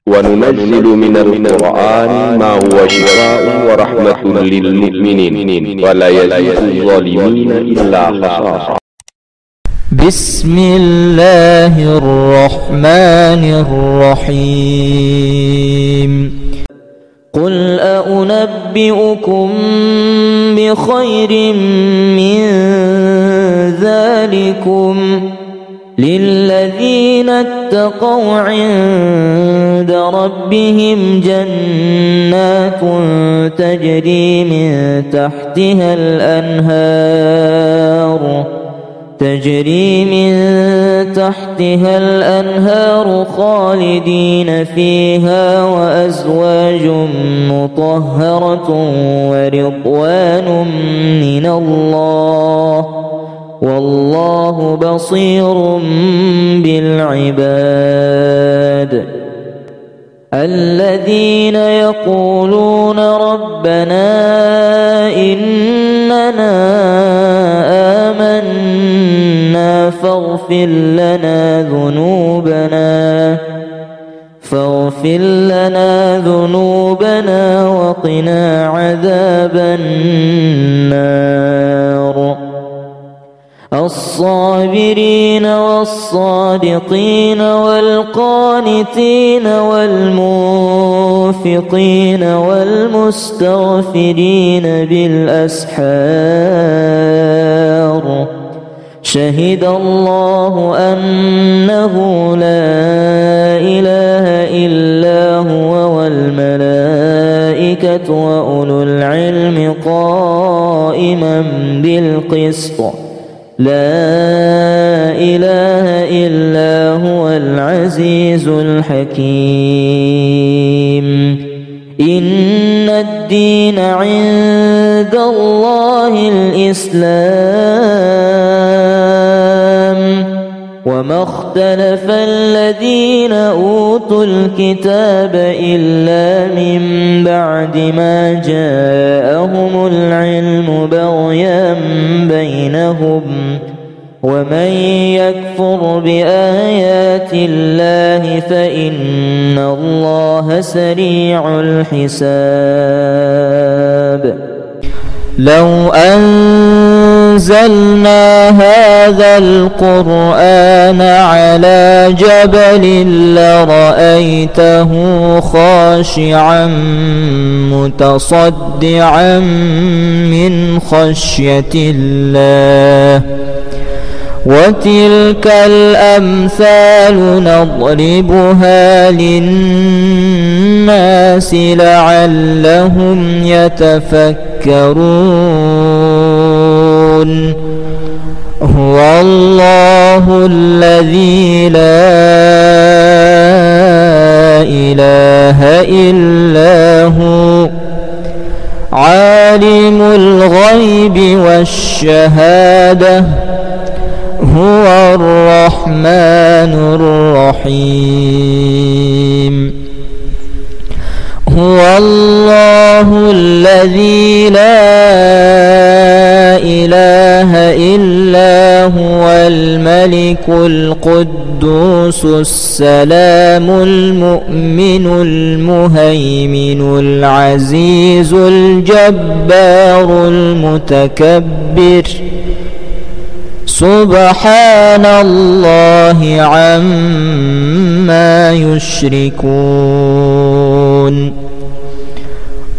وننزل من القرآن ما هو شفاء ورحمة للمؤمنين ولا يزيد الظالمين إلا خسارا. بسم الله الرحمن الرحيم. قل أنبئكم بخير من ذلكم للذين اتقوا عند ربهم جنات تجري من تحتها الأنهار خالدين فيها وأزواج مطهرة ورضوان من الله والله بصير بالعباد. الذين يقولون ربنا إننا آمنا فاغفر لنا ذنوبنا وقنا عذاب النار. الصابرين والصادقين والقانتين والمنفقين والمستغفرين بالأسحار. شهد الله أنه لا إله إلا هو والملائكة وأولو العلم قائما بالقسط. لا إله إلا هو العزيز الحكيم. إن الدين عند الله الإسلام وما اختلف الذين أوتوا الكتاب إلا من بعد ما جاءهم العلم بغيا بينهم ومن يكفر بآيات الله فإن الله سريع الحساب. لو أنزلنا هذا القرآن على جبل لرأيته خاشعا متصدعا من خشية الله. وتلك الأمثال نضربها للناس لعلهم يتفكرون. هو الله الذي لا إله إلا هو عالم الغيب والشهادة هو الرحمن الرحيم. هو الله الذي لا إله إلا هو الملك القدوس السلام المؤمن المهيمن العزيز الجبار المتكبر. سبحان الله عما يشركون.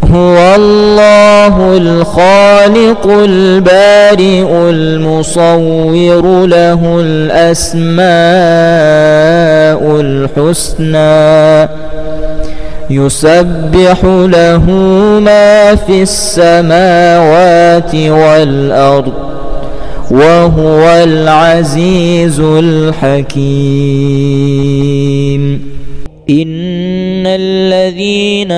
هو الله الخالق البارئ المصور له الأسماء الحسنى يسبح له ما في السماوات والأرض وهو العزيز الحكيم. إن الذين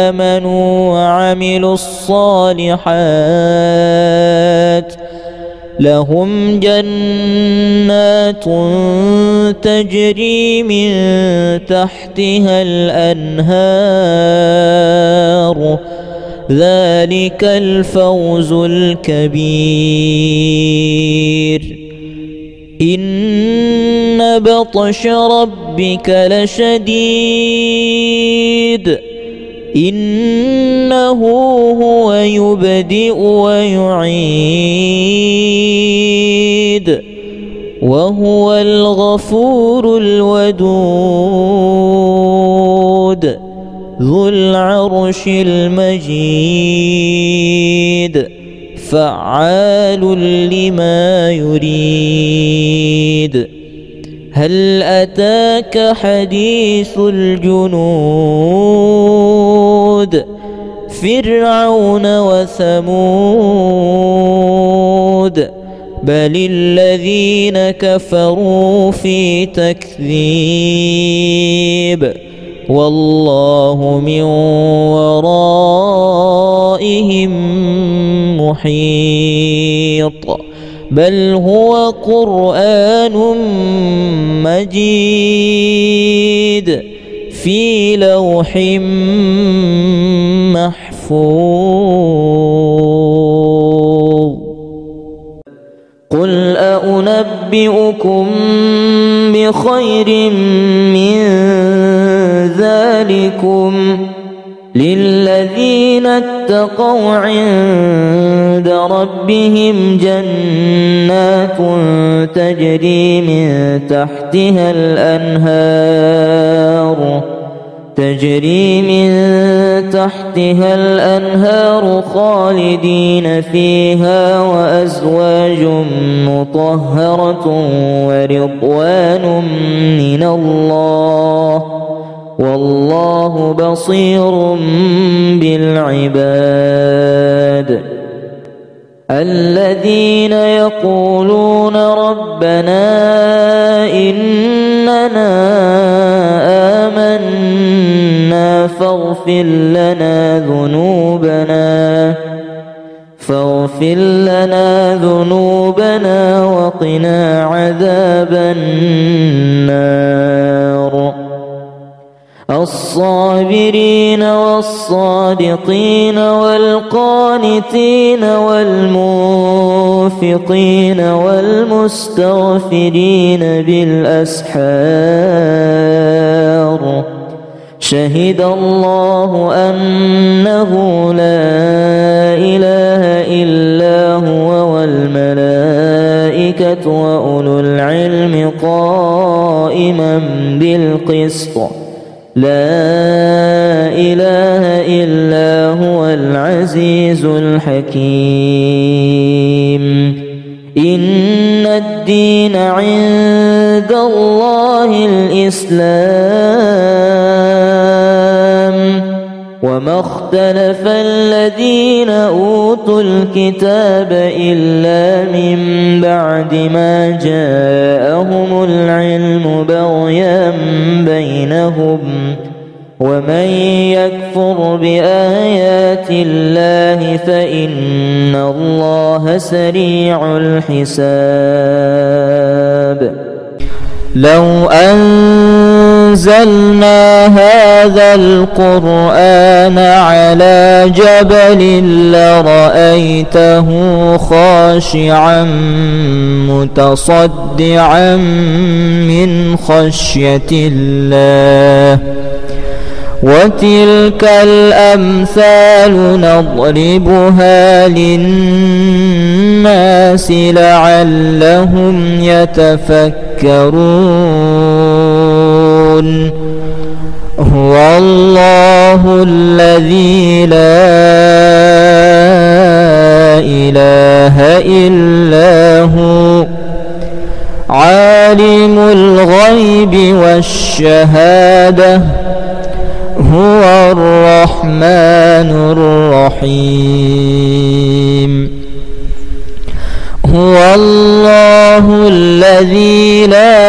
آمنوا وعملوا الصالحات لهم جنات تجري من تحتها الأنهار ذلك الفوز الكبير. إن 'إن بطش ربك لشديد إنه هو العزيز الحكيم. إن الذين آمنوا وعملوا الصالحات لهم جنات تجري من تحتها الأنهار ذلك الفوز الكبير. إن بطش ربك لشديد إنه هو العزيز الحكيم. إن الذين آمنوا وعملوا الصالحات لهم جنات تجري من تحتها الأنهار ذلك الفوز الكبير. إن بطش ربك لشديد إنه هو يبدئ ويعيد وهو الغفور الودود ذو العرش المجيد فعال لما يريد هل أتاك حديث الجنود فرعون وثمود بل الذين كفروا في تكذيب والله من ورائهم محيط بل هو قرآن مجيد في لوح محفوظ قل أنبئكم بخير من ذلكم للذين اتقوا عند ربهم جنات تجري من تحتها الأنهار خالدين فيها وأزواج مطهرة ورضوان من الله والله بصير بالعباد الذين يقولون ربنا إننا آمنا فاغفر لنا ذنوبنا وقنا عذاب النار الصابرين والصادقين والقانتين والمنفقين والمستغفرين بالأسحار شهد الله أنه لا إله إلا هو والملائكة وأولو العلم قائما بالقسط لا إله إلا هو العزيز الحكيم إن الدين عند الله الإسلام وما اختلف الذين أوتوا الكتاب إلا من بعد ما جاءهم العلم بغيا بينهم ومن يكفر بآيات الله فإن الله سريع الحساب لو أنزلنا هذا القرآن على جبل لرأيته خاشعا متصدعا من خشية الله وتلك الأمثال نضربها للناس لعلهم يتفكرون هو الله الذي لا إله إلا هو عالم الغيب والشهادة هو الرحمن الرحيم هو الله الذي لا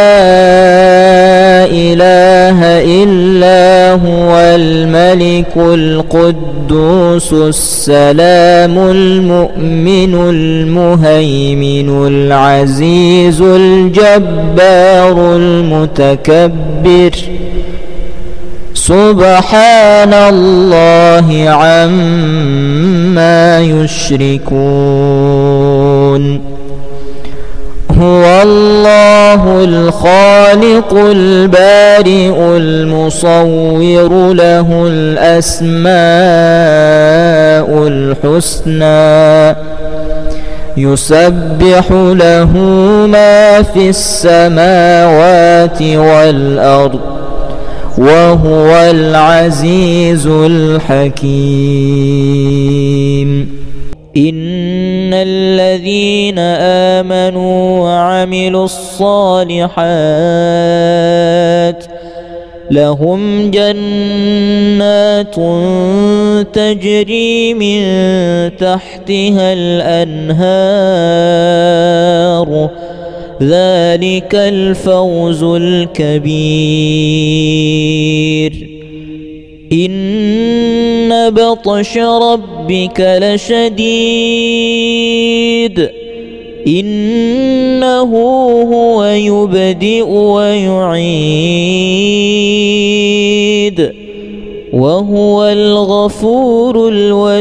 إله إلا هو الملك القدوس السلام المؤمن المهيمن العزيز الجبار المتكبر سبحان الله عما يشركون هو الله الخالق البارئ المصور له الأسماء الحسنى يسبح له ما في السماوات والأرض وهو العزيز الحكيم. إن الذين آمنوا وعملوا الصالحات لهم جنات تجري من تحتها الأنهار ذلك الفوز الكبير. إن بطش ربك لشديد إنه هو يبدئ ويعيد وهو الغفور الودود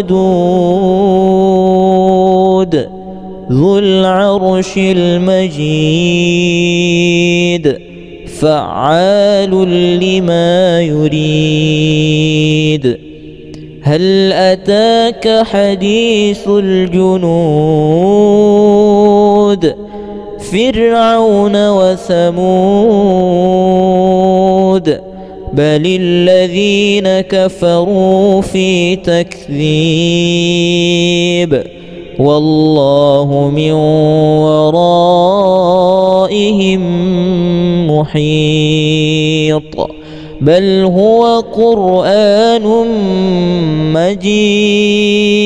ذو العرش المجيد فعال لما يريد. هل أتاك حديث الجنود فرعون وثمود بل الذين كفروا في تكذيب والله من ورائهم محيط بل هو قرآن مجيد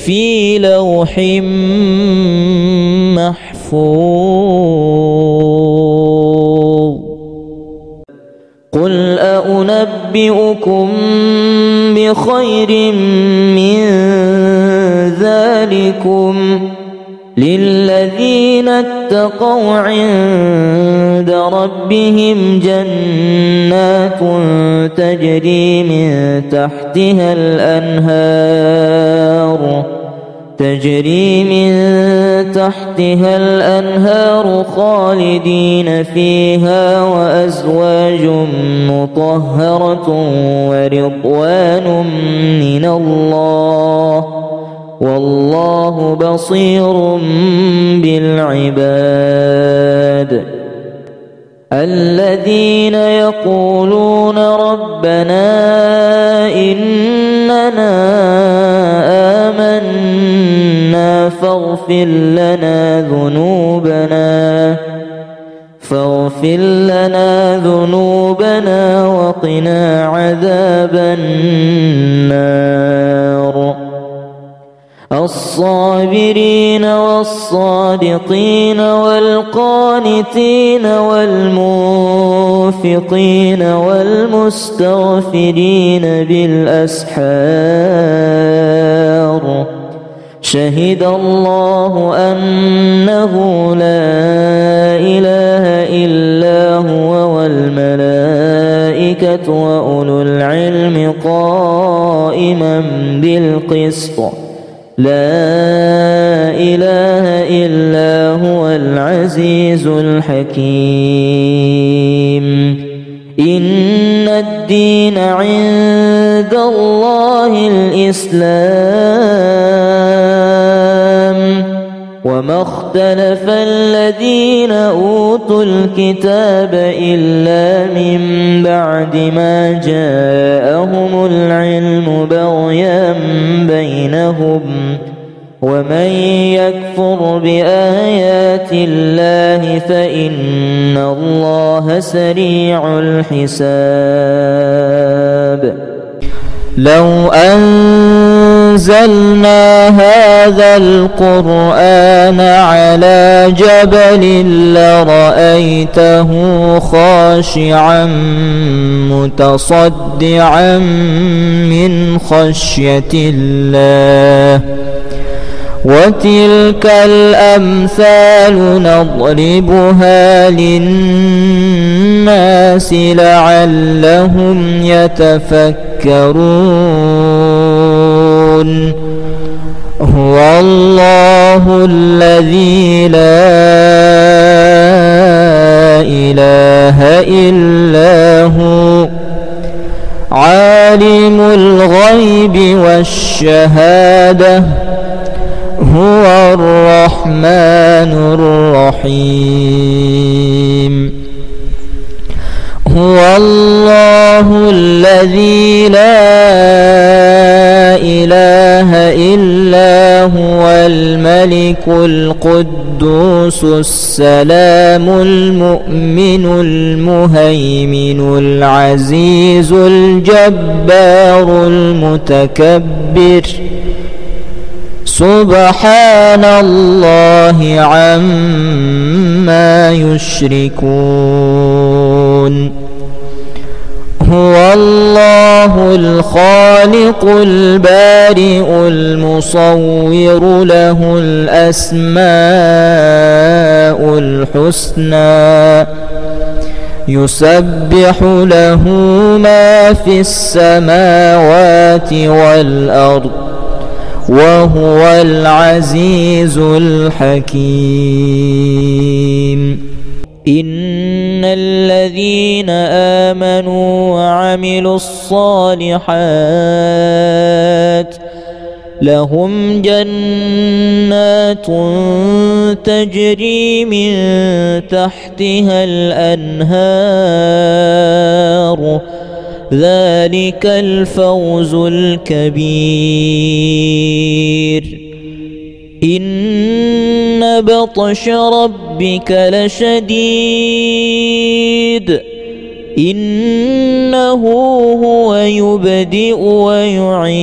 في لوح محفوظ. قل أنبئكم بخير من ذلكم للذين اتقوا عند ربهم جنات تجري من تحتها الأنهار خالدين فيها وأزواج مطهرة ورضوان من الله والله بصير بالعباد. الذين يقولون ربنا إننا آمنا فاغفر لنا ذنوبنا وقنا عذاب النار. الصابرين والصادقين والقانتين والمنفقين والمستغفرين بالأسحار شهد الله أنه لا إله إلا هو والملائكة وأولو العلم قائما بالقسط لا إله إلا هو العزيز الحكيم. إن الدين عند الله الإسلام وما اختلف الذين أوتوا الكتاب إلا من بعد ما جاءهم العلم بغيا بينهم ومن يكفر بآيات الله فإن الله سريع الحساب. لو أنزلنا هذا القرآن على جبل لرأيته خاشعا متصدعا من خشية الله وتلك الأمثال نضربها للناس لعلهم يتفكرون. هو الله الله الذي لا إله إلا هو عالم الغيب والشهادة هو الرحمن الرحيم هو الله الذي لا إله إلا هو الملك القدوس السلام المؤمن المهيمن العزيز الجبار المتكبر سبحان الله عما يشركون هو الله الخالق البارئ المصور له الأسماء الحسنى يسبح له ما في السماوات والأرض وهو العزيز الحكيم إن الذين آمنوا وعملوا الصالحات لهم جنات تجري من تحتها الأنهار ذلك الفوز الكبير إن بطش ربك لشديد إنه هو يبدئ ويعيد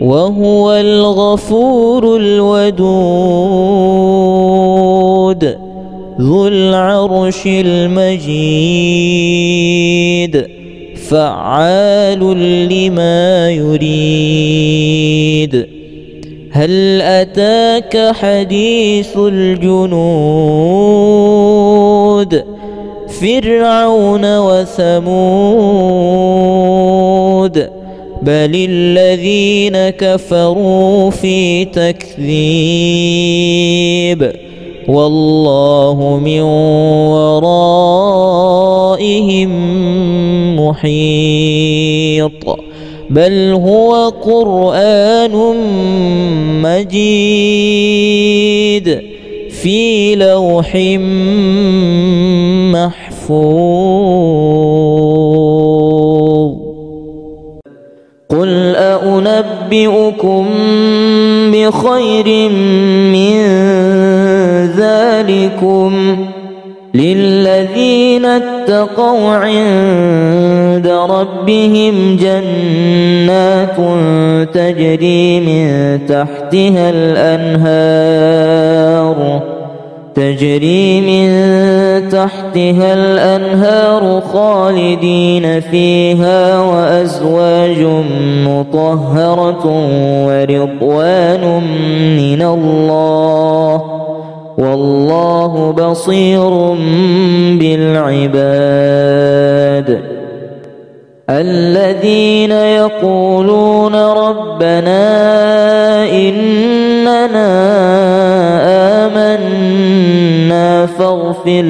وهو الغفور الودود ذو العرش المجيد فعال لما يريد هل أتاك حديث الجنود فرعون وثمود بل الذين كفروا في تكذيب والله من ورائهم محيط بل هو قرآن مجيد في لوح محفوظ قل أنبئكم بخير من ذلكم للذين اتقوا عند ربهم جنات تجري من تحتها الأنهار خالدين فيها وأزواج مطهرة ورضوان من الله والله بصير بالعباد الذين يقولون ربنا إننا آمنا فاغفر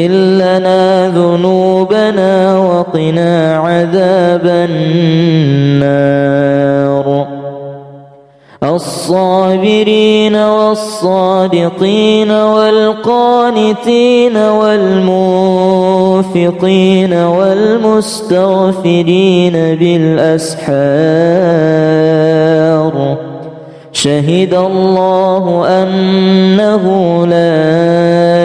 لنا ذنوبنا وقنا عذاب النار الصابرين والصادقين والقانتين والمنفقين والمستغفرين بالأسحار شهد الله أنه لا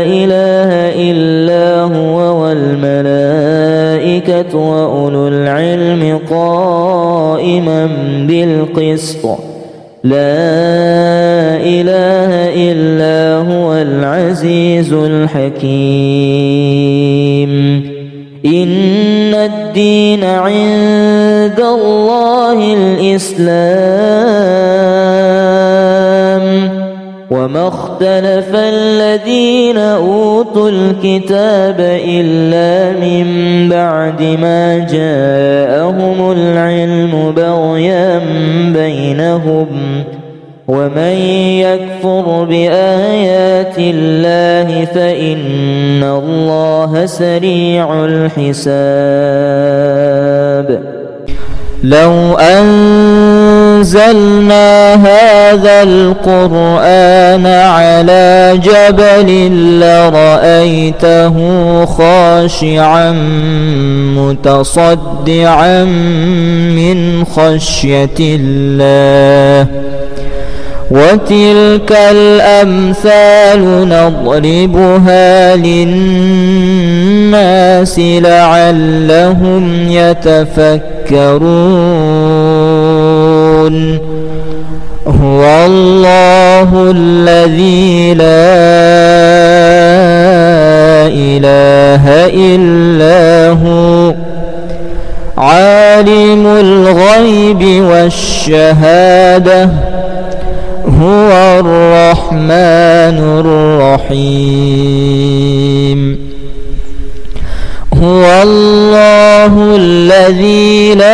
إله إلا هو والملائكة وأولو العلم قائما بالقسط لا إله إلا هو العزيز الحكيم إن الدين عند الله الإسلام وما اختلف الذين أوتوا الكتاب إلا من بعد ما جاءهم العلم بغيا بينهم ومن يكفر بآيات الله فإن الله سريع الحساب. لو أنزلنا هذا القرآن على جبل لرأيته خاشعا متصدعا من خشية الله وتلك الأمثال نضربها للناس لعلهم يتفكرون. هو الله الذي لا إله إلا هو عالم الغيب والشهادة هو الرحمن الرحيم. هو الله الذي لا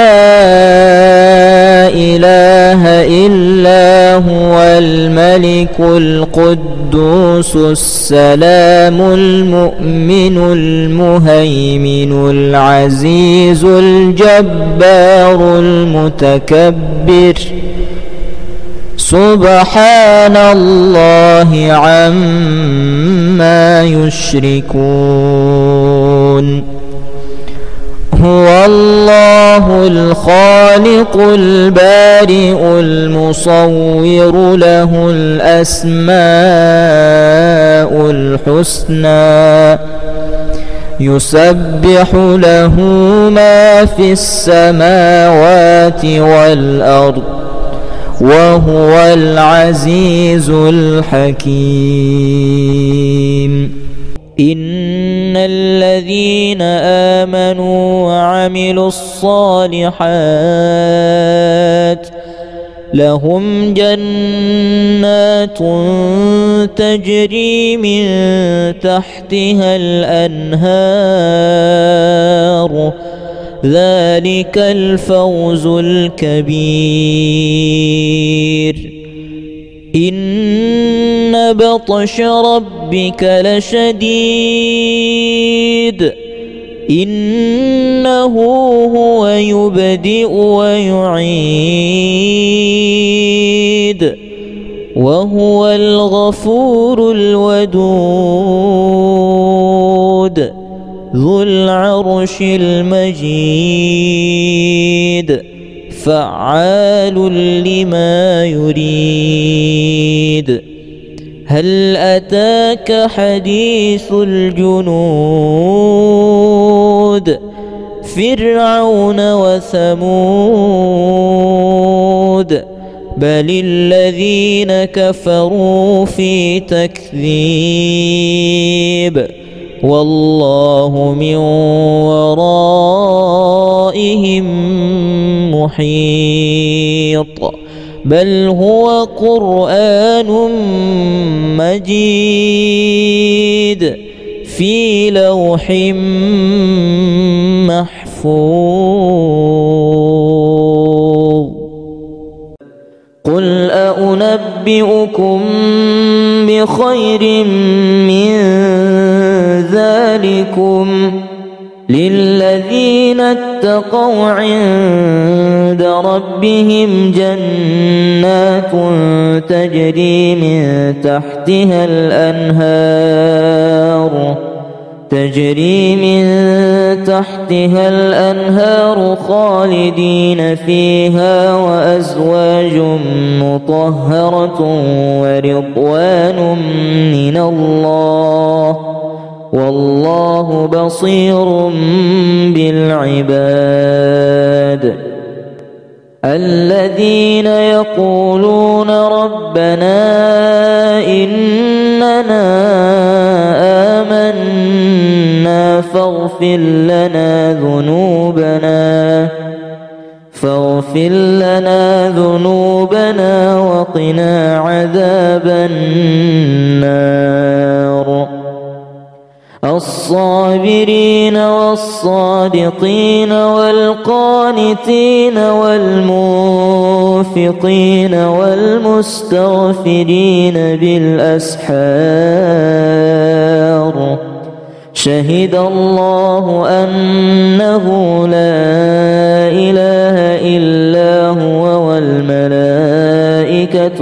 إله إلا هو الملك القدوس السلام المؤمن المهيمن العزيز الجبار المتكبر سبحان الله عما يشركون. هو الله الخالق البارئ المصور له الأسماء الحسنى يسبح له ما في السماوات والأرض وهو العزيز الحكيم. إن الذين آمنوا وعملوا الصالحات لهم جنات تجري من تحتها الأنهار ذلك الفوز الكبير. إن بطش ربك لشديد إنه هو يبدئ ويعيد وهو الغفور الودود ذو العرش المجيد فعال لما يريد. هل أتاك حديث الجنود فرعون وثمود بل الذين كفروا في تكذيب والله من ورائهم محيط. بل هو قرآن مجيد في لوح محفوظ. قل أنبئكم بخير من ذلكم للذين اتقوا عند ربهم جنات تجري من تحتها الأنهار خالدين فيها وأزواج مطهرة ورضوان من الله والله بصير بالعباد. الذين يقولون ربنا إننا آمنا فاغفر لنا ذنوبنا وقنا عذاب النار. والصابرين والصادقين والقانتين والمنفقين والمستغفرين بالأسحار شهد الله أنه لا إله إلا هو والملائكة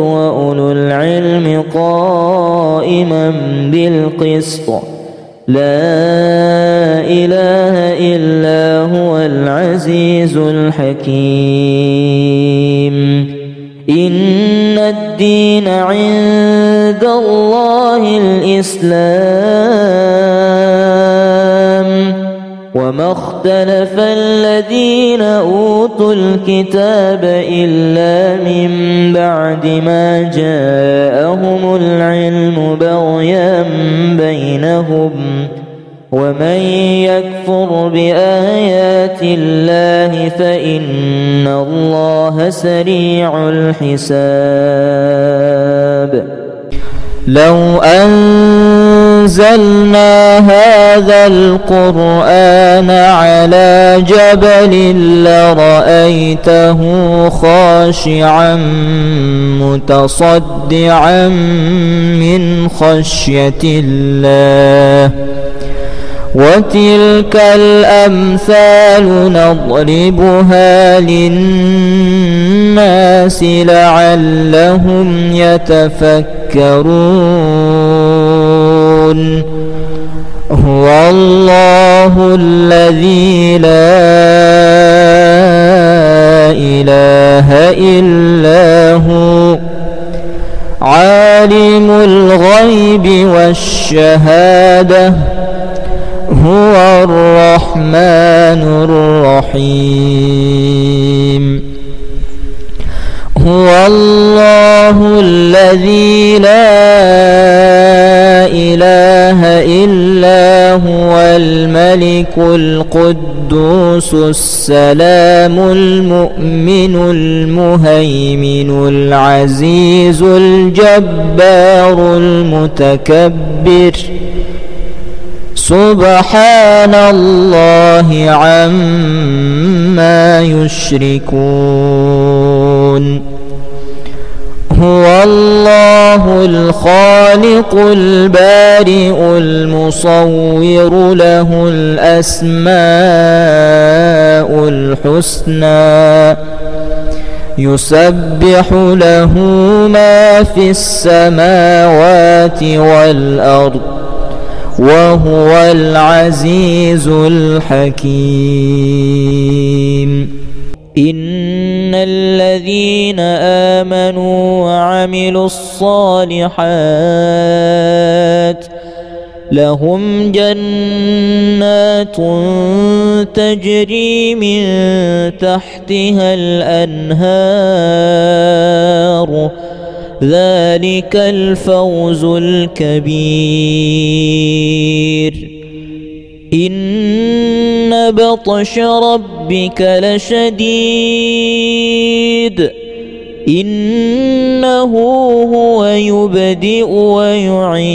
وأولو العلم قائما بالقسط لا إله إلا هو العزيز الحكيم إن الدين عند الله الإسلام وما اختلف الذين أوتوا الكتاب إلا من بعد ما جاءهم العلم بغيا بينهم ومن يكفر بآيات الله فإن الله سريع الحساب لو أنزلنا هذا القرآن على جبل لرأيته خاشعا متصدعا من خشية الله وتلك الأمثال نضربها للناس لعلهم يتفكرون هو الله الذي لا إله إلا هو عالم الغيب والشهادة هو الرحمن الرحيم هو الله الذي لا إله إلا هو الملك القدوس السلام المؤمن المهيمن العزيز الجبار المتكبر سبحان الله عما يشركون هو الله الخالق البارئ المصور له الأسماء الحسنى يسبح له ما في السماوات والأرض وهو العزيز الحكيم إن الذين آمنوا وعملوا الصالحات لهم جنات تجري من تحتها الأنهار ذلك الفوز الكبير إن بطش ربك لشديد إنه هو يبدئ ويعيد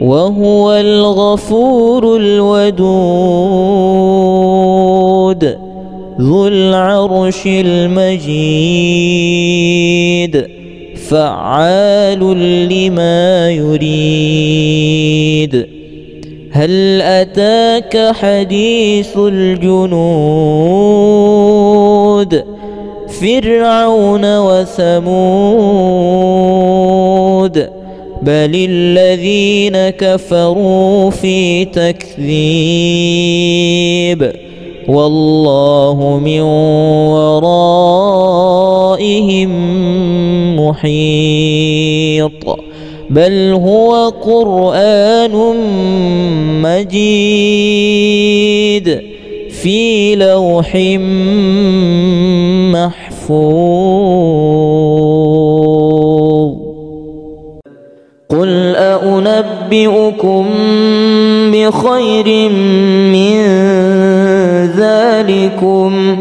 وهو الغفور الودود ذو العرش المجيد فعال لما يريد هل أتاك حديث الجنود فرعون وثمود بل الذين كفروا في تكذيب والله من ورائهم محيط بل هو قرآن مجيد في لوح محفوظ قل أنبئكم بخير من ذلكم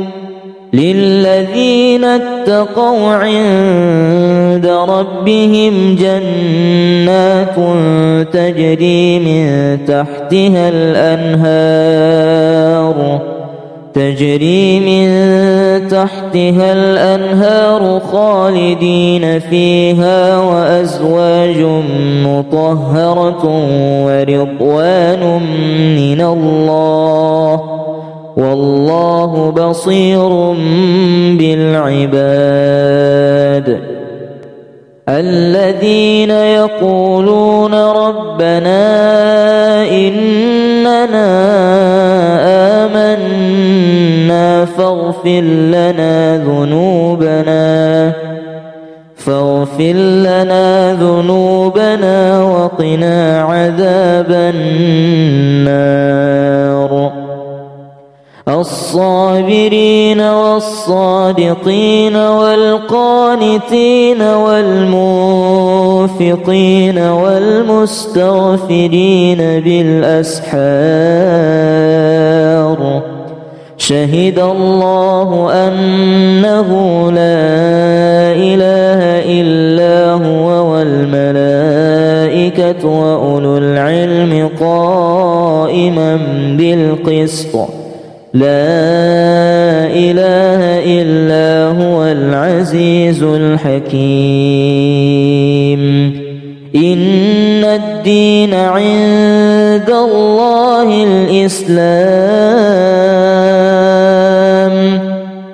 للذين اتقوا عند ربهم جنات تجري من تحتها الأنهار خالدين فيها وأزواج مطهرة ورضوان من الله والله بصير بالعباد. الذين يقولون ربنا إننا آمنا فاغفر لنا ذنوبنا وقنا عذاب النار. الصابرين والصادقين والقانتين والمنفقين والمستغفرين بالأسحار. شهد الله أنه لا إله إلا هو والملائكة وأولو العلم قائما بالقسط. لا إله إلا هو العزيز الحكيم. إن الدين عند الله الإسلام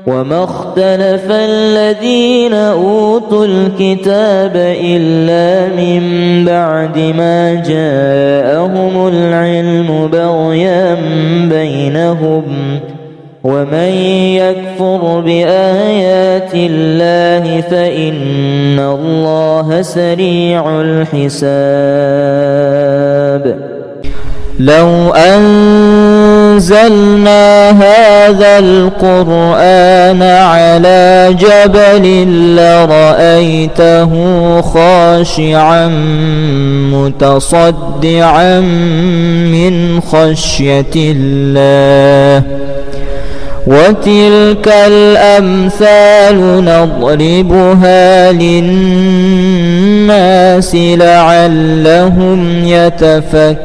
وما اختلف الذين أوتوا الكتاب إلا من بعد ما جاءهم العلم بغيا بينهم ومن يكفر بآيات الله فإن الله سريع الحساب. لو أنزلنا هذا القرآن على جبل لرأيته خاشعا متصدعا من خشية الله. وتلك الأمثال نضربها للناس لعلهم يتفكرون.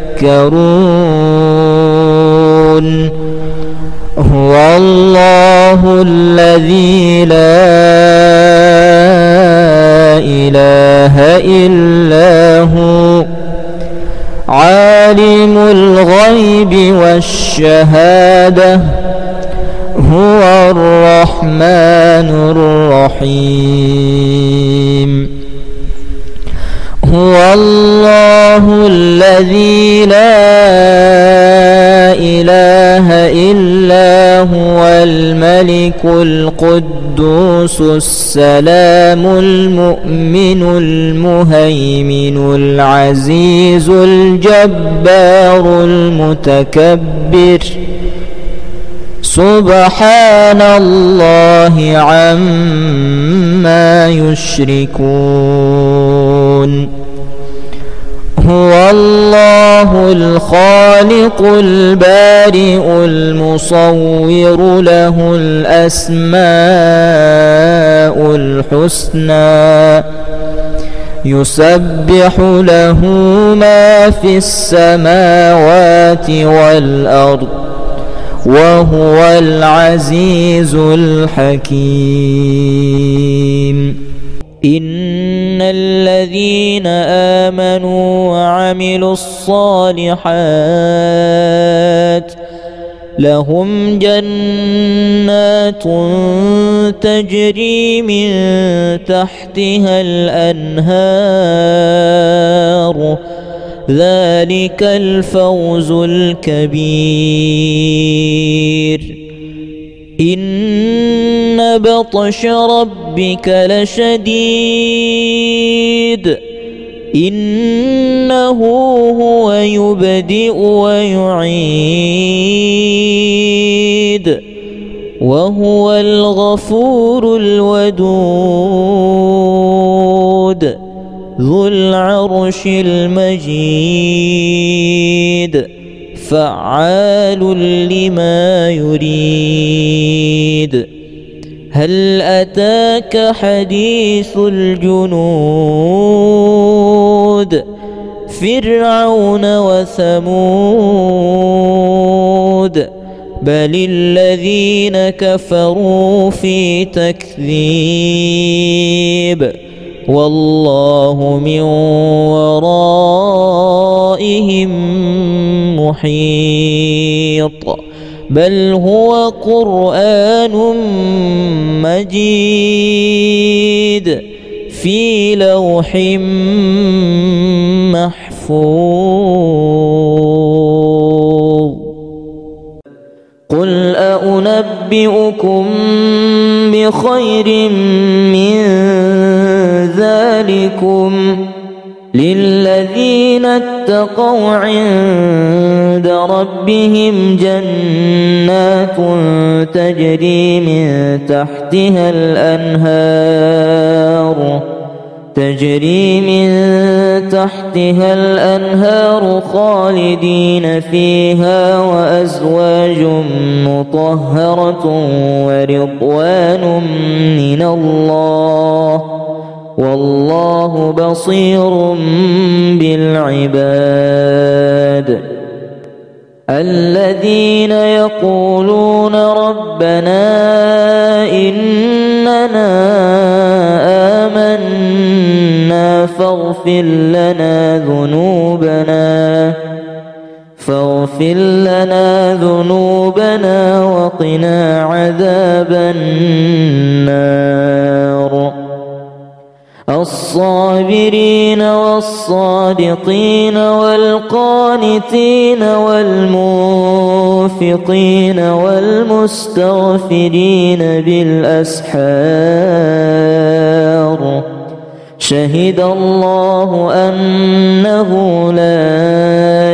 هو الله الذي لا إله إلا هو عالم الغيب والشهادة هو الرحمن الرحيم. هو الله الذي لا إله إلا هو الملك القدوس السلام المؤمن المهيمن العزيز الجبار المتكبر. سبحان الله عما يشركون. هو الله الخالق البارئ المصور له الأسماء الحسنى يسبح له ما في السماوات والأرض وهو العزيز الحكيم. إن الذين آمنوا وعملوا الصالحات لهم جنات تجري من تحتها الأنهار ذلك الفوز الكبير. إن بطش ربك لشديد إنه هو يبدئ ويعيد وهو الغفور الودود ذو العرش المجيد فعال لما يريد. هل أتاك حديث الجنود فرعون وثمود بل الذين كفروا في تكذيب والله من ورائهم محيط بل هو قرآن مجيد في لوح محفوظ قل أنبئكم بخير من ذلكم للذين اتقوا عند ربهم جنات تجري من تحتها الأنهار خالدين فيها وأزواج مطهرة ورضوان من الله والله بصير بالعباد الذين يقولون ربنا إننا آمنا فاغفر لنا ذنوبنا وقنا عذاب النار الصابرين والصادقين والقانتين والمنفقين والمستغفرين بالأسحار شهد الله أنه لا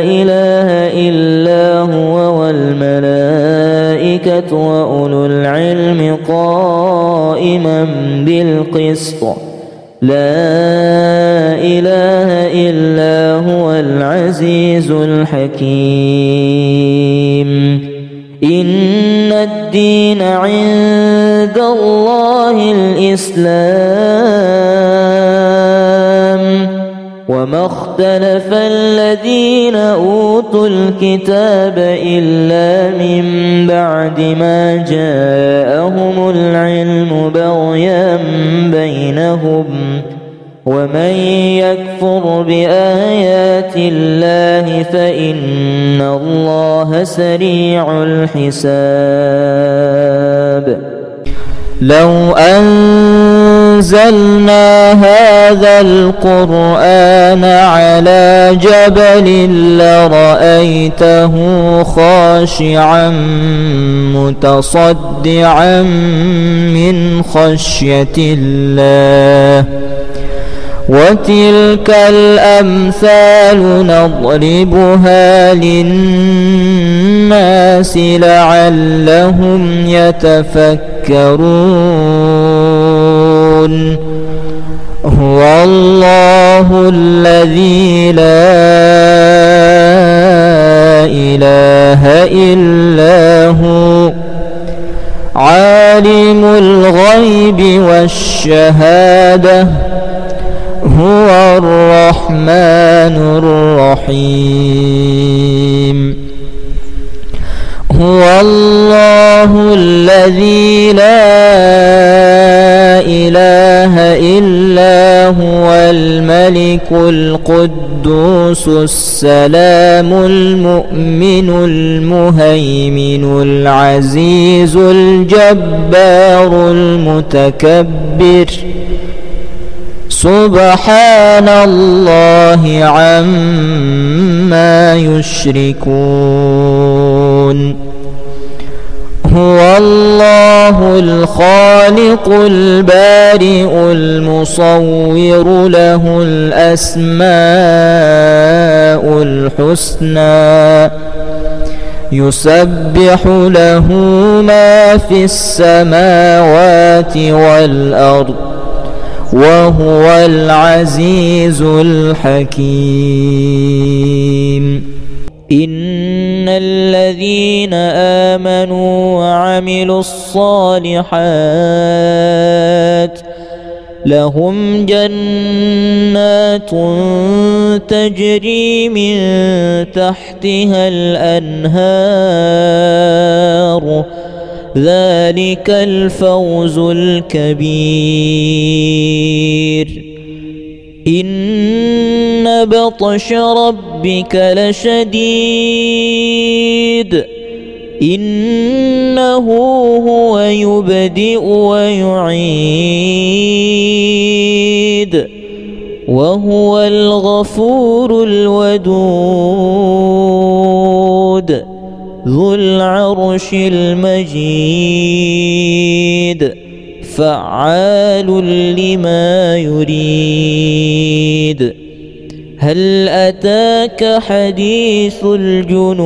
إله إلا هو والملائكة وأولو العلم قائما بالقسط لا إله إلا هو العزيز الحكيم إن الدين عند الله الإسلام وما اختلف الذين أوتوا الكتاب إلا من بعد ما جاءهم العلم بغيا بينهم ومن يكفر بآيات الله فإن الله سريع الحساب لو أنزلنا هذا القرآن على جبل لرأيته خاشعا متصدعا من خشية الله وتلك الأمثال نضربها للناس لعلهم يتفكرون هو الله الذي لا إله إلا هو عالم الغيب والشهادة هو الرحمن الرحيم هو الله الذي لا إله إلا هو الملك القدوس السلام المؤمن المهيمن العزيز الجبار المتكبر سبحان الله عما يشركون هو الله الخالق البارئ المصور له الأسماء الحسنى يسبح له ما في السماوات والأرض وهو العزيز الحكيم إن الذين آمنوا وعملوا وعملوا الصالحات لهم جنات تجري من تحتها الأنهار ذلك الفوز الكبير. إن بطش ربك لشديد إنه هو يبدئ ويعيد وهو الغفور الودود ذو العرش المجيد فعال لما يريد. هل أتاك حديث الجنود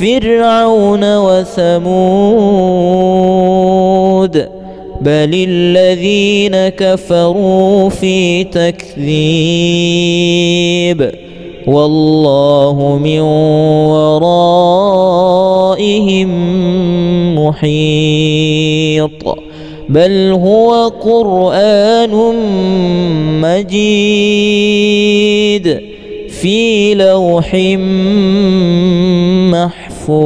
فرعون وثمود بل الذين كفروا في تكذيب والله من ورائهم محيط بل هو قرآن مجيد في لوح محفوظ.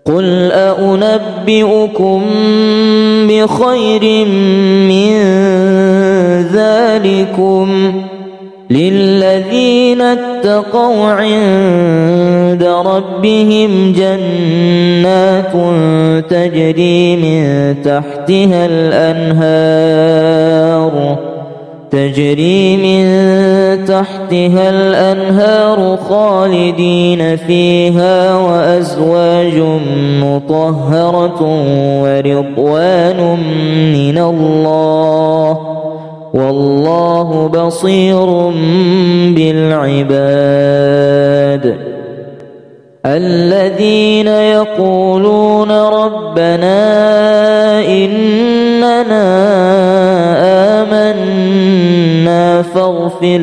قل أنبئكم بخير من ذلكم للذين اتقوا عند ربهم جنات تجري من تحتها الأنهار خالدين فيها وأزواج مطهرة ورضوان من الله والله بصير بالعباد. الذين يقولون ربنا إننا آمنا فاغفر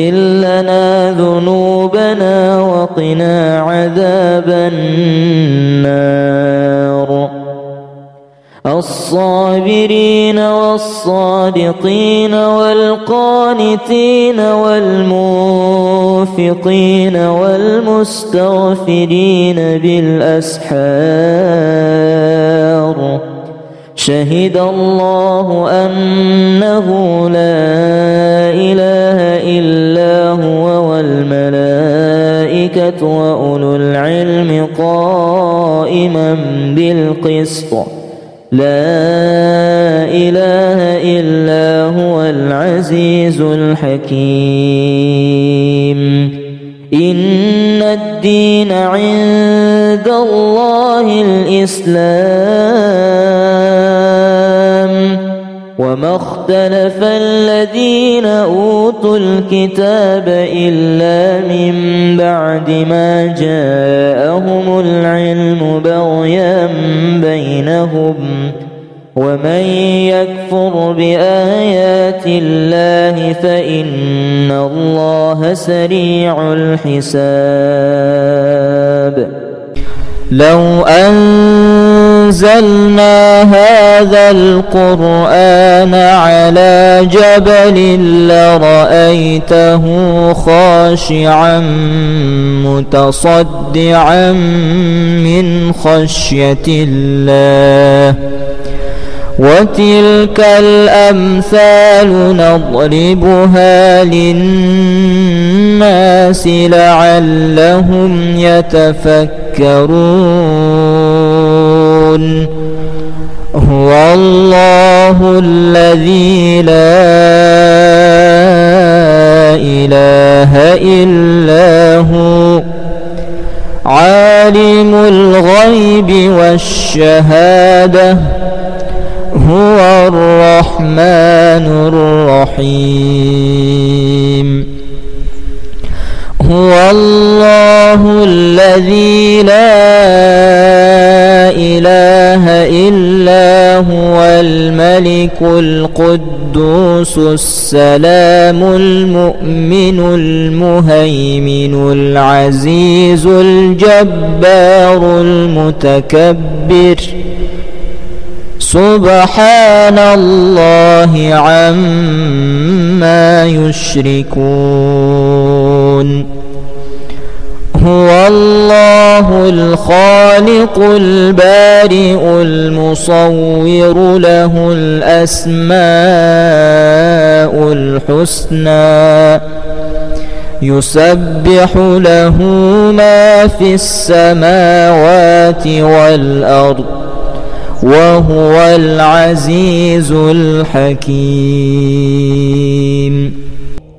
لنا ذنوبنا وقنا عذاب النار. الصابرين والصادقين والقانتين والمنفقين والمستغفرين بالأسحار شهد الله أنه لا إله إلا هو والملائكة وأولو العلم قائما بالقسط لا إله إلا هو العزيز الحكيم. إن الدين عند الله الإسلام وما اختلف الذين أوتوا الكتاب إلا من بعد ما جاءهم العلم بغيا بينهم ومن يكفر بآيات الله فإن الله سريع الحساب. لو أنزلنا هذا القرآن على جبل لرأيته خاشعا متصدعا من خشية الله وتلك الأمثال نضربها للناس لعلهم يتفكرون. هو الله الذي لا إله إلا هو عالم الغيب والشهادة هو الرحمن الرحيم. هو الله الذي لا إله إلا هو الملك القدوس السلام المؤمن المهيمن العزيز الجبار المتكبر سبحان الله عما يشركون هو الله الخالق البارئ المصور له الأسماء الحسنى يسبح له ما في السماوات والأرض وهو العزيز الحكيم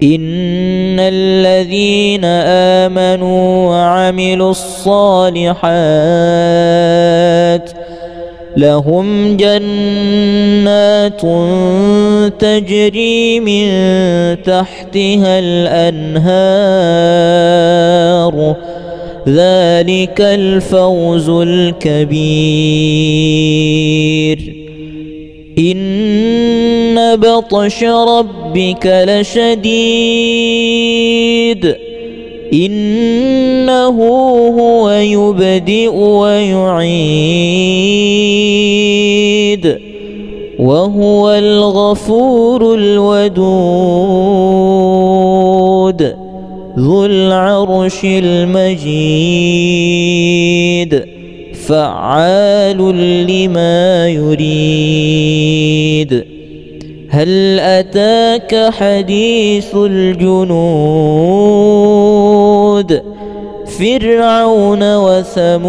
إن الذين آمنوا وعملوا الصالحات لهم جنات تجري من تحتها الأنهار ذلك الفوز الكبير إن بطش ربك لشديد إنه هو يبدئ ويعيد وهو الغفور الودود ذو العرش المجيد فعال لما يريد هل أتاك حديث الجنود فرعون وثمود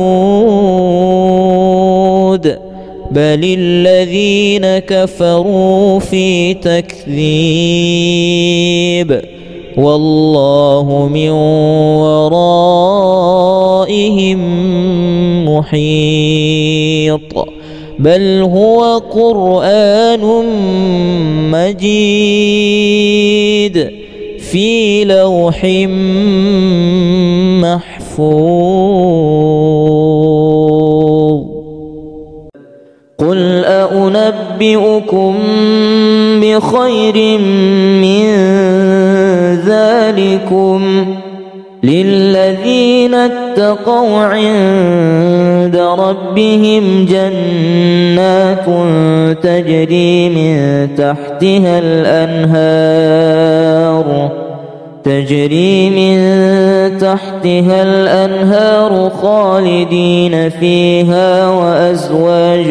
بل الذين كفروا في تكذيب والله من ورائهم محيط بل هو قرآن مجيد في لوح محفوظ قل أنبئكم بخير من ذلكم للذين اتقوا عند ربهم جنات تجري من تحتها الأنهار خالدين فيها وأزواج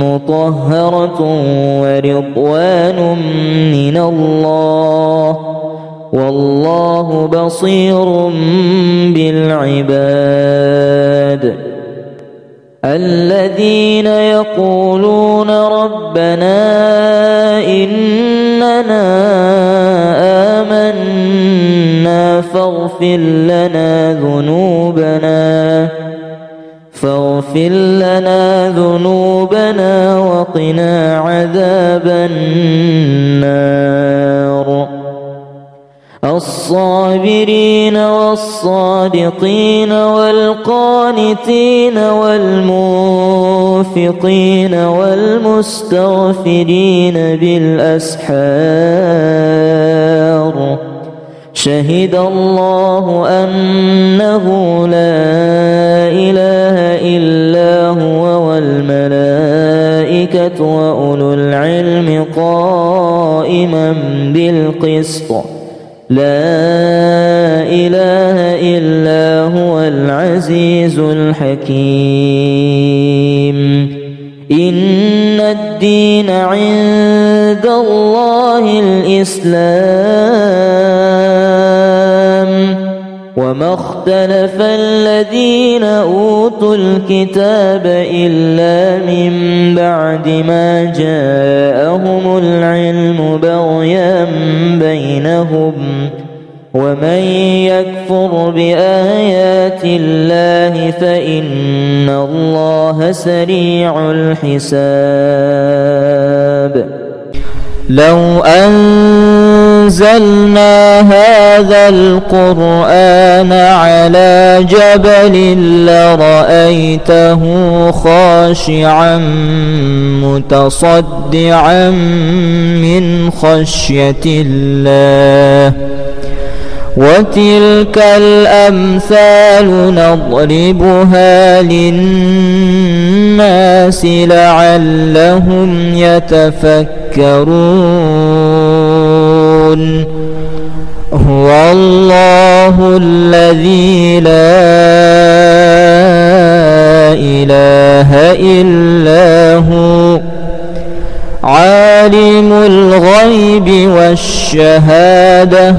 مطهرة ورضوان من الله والله بصير بالعباد الذين يقولون ربنا إننا آمنا فاغفر لنا ذنوبنا وقنا عذاب النار الصابرين والصادقين والقانتين والمنفقين والمستغفرين بالأسحار شهد الله أنه لا إله إلا هو والملائكة وأولو العلم قائما بالقسط لا إله إلا هو العزيز الحكيم إن الدين عند الله الإسلام وما اختلف الذين أوتوا الكتاب إلا من بعد ما جاءهم العلم بغيا بينهم ومن يكفر بآيات الله فإن الله سريع الحساب لو أنزلنا هذا هذا القرآن على جبل لرأيته خاشعا متصدعا من خشية الله وتلك الأمثال نضربها للناس لعلهم يتفكرون هو الله الذي لا إله إلا هو عالم الغيب والشهادة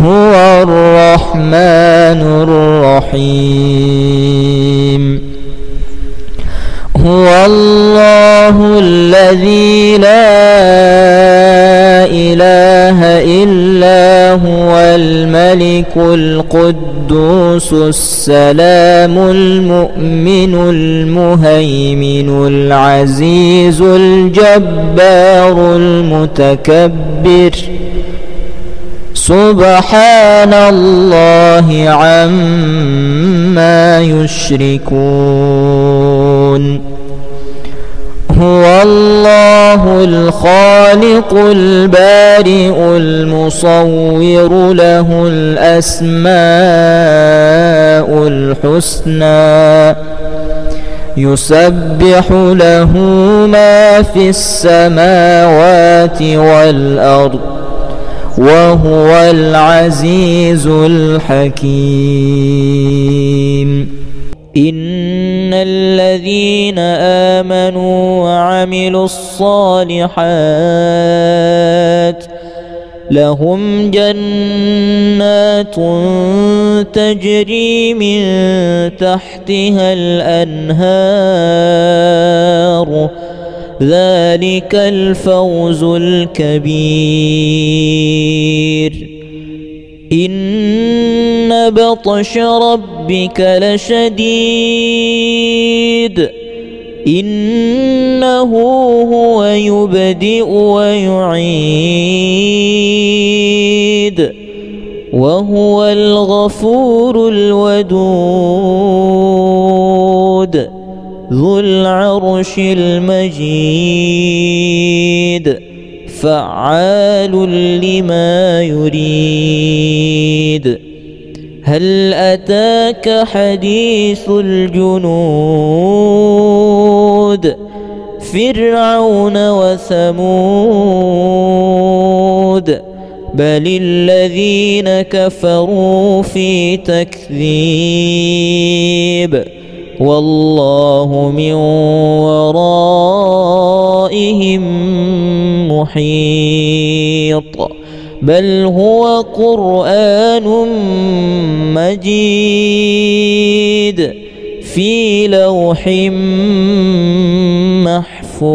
هو الرحمن الرحيم هو الله الذي لا إله إلا هو الملك القدوس السلام المؤمن المهيمن العزيز الجبار المتكبر سبحان الله عما يشركون هو الله الخالق البارئ المصور له الأسماء الحسنى يسبح له ما في السماوات والأرض وهو العزيز الحكيم إن الذين آمنوا وعملوا الصالحات لهم جنات تجري من تحتها الأنهار ذلك الفوز الكبير إن بطش ربك لشديد إنه هو يبدئ ويعيد وهو الغفور الودود ذو العرش المجيد فعال لما يريد هل أتاك حديث الجنود فرعون وثمود بل الذين كفروا في تكذيب والله من ورائهم محيط بل هو قرآن مجيد في لوح محفوظ.